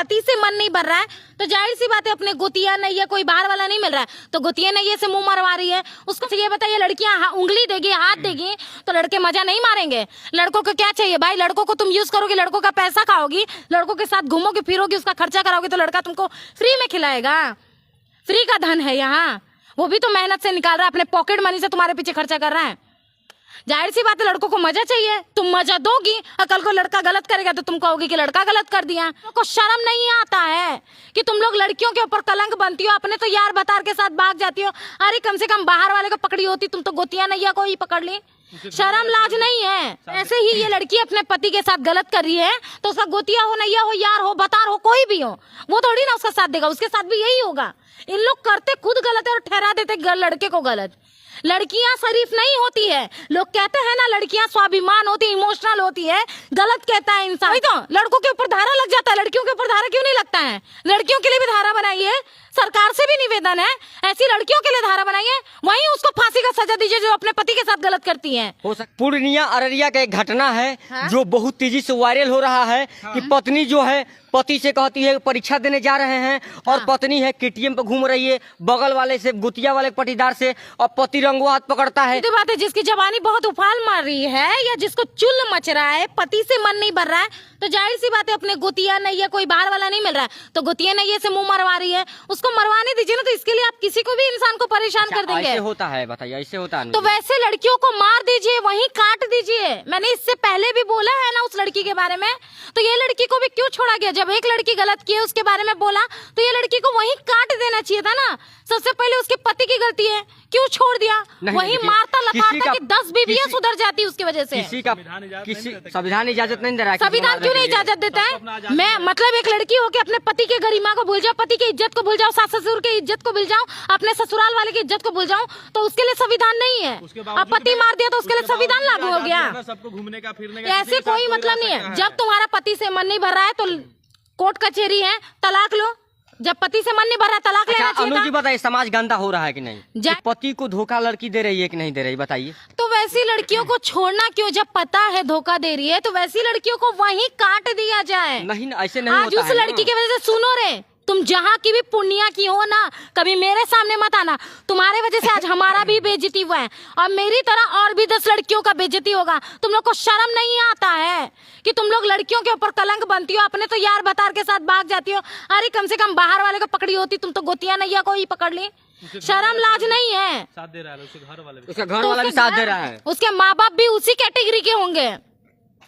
पति से मन नहीं भर रहा है तो जाहिर सी बात है अपने गोतिया नहीं है, कोई बाहर वाला नहीं मिल रहा है तो गोतिया नहीं से मुंह मरवा रही है। उसको ये बताइए, लड़कियां उंगली देगी, हाथ देगी तो लड़के मजा नहीं मारेंगे? लड़कों को क्या चाहिए भाई? लड़कों को तुम यूज करोगे, लड़कों का पैसा खाओगी, लड़कों के साथ घूमोगे फिरोगे, उसका खर्चा कराओगे तो लड़का तुमको फ्री में खिलाएगा? फ्री का धन है यहाँ, वो भी तो मेहनत से निकाल रहा है, अपने पॉकेट मनी से तुम्हारे पीछे खर्चा कर रहा है। जाहिर सी बात है लड़कों को मजा चाहिए, तुम मजा दोगी और कल को लड़का गलत करेगा तो तुम कहोगे कि लड़का गलत कर दिया। को शर्म नहीं आता है कि तुम लोग लड़कियों के ऊपर कलंक बनती हो, अपने तो यार बतार के साथ भाग जाती हो। अरे कम से कम बाहर वाले को पकड़ी होती, तुम तो गोतिया नैया को ही पकड़ ली। शर्म लाज नहीं है। ऐसे ही ये लड़की अपने पति के साथ गलत कर रही है तो उसका गोतिया हो, नैया हो, यार हो, बतार हो, कोई भी हो, वो थोड़ी ना उसका साथ देगा, उसके साथ भी यही होगा। इन लोग करते खुद गलत है और ठहरा देते लड़के को गलत। लड़कियां शरीफ नहीं होती है, लोग कहते हैं ना लड़कियां स्वाभिमान होती है, इमोशनल होती है, गलत कहता है इंसान। तो लड़कों के ऊपर धारा लग जाता है, लड़कियों के ऊपर धारा क्यों नहीं लगता है? लड़कियों के लिए भी धारा बनाइए, सरकार से भी निवेदन है ऐसी लड़कियों के लिए धारा बनाइए, वहीं उसको फांसी का सजा दीजिए जो अपने पति के साथ गलत करती है। पूर्णिया अररिया का एक घटना है जो बहुत तेजी से वायरल हो रहा है कि पत्नी जो है पति से कहती है परीक्षा देने जा रहे हैं और पत्नी है केटीएम पे घूम रही है बगल वाले से, गुतिया वाले पटीदार से, और पति रंगो हाथ पकड़ता है। तो बात है जिसकी जवानी बहुत उफाल मार रही है या जिसको चुल मच रहा है, पति से मन नहीं भर रहा है तो जाहिर सी बात है अपने गोतिया नहीं है, कोई बाहर वाला नहीं मिल रहा है तो गोतिया नहीं से मुंह मरवा रही है, उसको मरवाने दीजिए ना। तो इसके लिए आप किसी को भी इंसान को परेशान कर देंगे? ऐसे होता है, बताइए ऐसे होता है? तो वैसे लड़कियों को मार दीजिए, वहीं काट दीजिए। मैंने इससे पहले भी बोला है ना उस लड़की के बारे में, तो ये लड़की को भी क्यों छोड़ा गया? जब एक लड़की गलत की है उसके बारे में बोला तो ये लड़की को वहीं काट देना चाहिए था ना। सबसे पहले उसके पति की गलती है, क्यों छोड़ दिया? वहीं मारता लपाटा कि 10 बीवियां सुधर जाती उसकी वजह से। किसी संविधान इजाजत नहीं दे रहा है। संविधान क्यों नहीं इजाजत देता है? मैं मतलब एक लड़की हो के अपने पति के गरिमा को भूल जाओ, पति की इज्जत को भूल जाओ, सास ससुर की इज्जत को भूल जाओ, अपने ससुराल वाले की इज्जत को भूल जाओ, तो उसके लिए संविधान नहीं है। अब पति मार दिया तो उसके लिए संविधान लागू हो गया? सबको घूमने का फिरने का ऐसे कोई मतलब नहीं है। जब तुम्हारा पति से मन नहीं भर रहा है तो कोर्ट कचहरी है, तलाक लो। जब पति से मन नहीं भर रहा तलाक लेना चाहिए। अनु जी बताइए, समाज गंदा हो रहा है कि नहीं? पति को धोखा लड़की दे रही है कि नहीं दे रही, बताइए। तो वैसी लड़कियों को छोड़ना क्यों? जब पता है धोखा दे रही है तो वैसी लड़कियों को वहीं काट दिया जाए। नहीं, ऐसे नहीं आज होता उस है। लड़की की वजह से सुनो रे, तुम जहाँ की भी पुण्या की हो ना, कभी मेरे सामने मत आना। तुम्हारे वजह से आज हमारा भी बेइज्जती हुआ है और मेरी तरह और भी 10 लड़कियों का बेइज्जती होगा। तुम लोग को शर्म नहीं आता है कि तुम लोग लड़कियों के ऊपर कलंक बनती हो, अपने तो यार बतार के साथ भाग जाती हो। अरे कम से कम बाहर वाले को पकड़ी होती, तुम तो गोतिया नैया को ही पकड़ ली। शर्म लाज नहीं है। साथ दे रहा है उसके घर वाले भी, उसका घर वाला भी साथ दे रहा है, उसके माँ बाप भी उसी कैटेगरी के होंगे।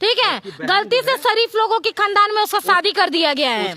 ठीक है, गलती से शरीफ लोगों के खानदान में उसका शादी कर दिया गया है।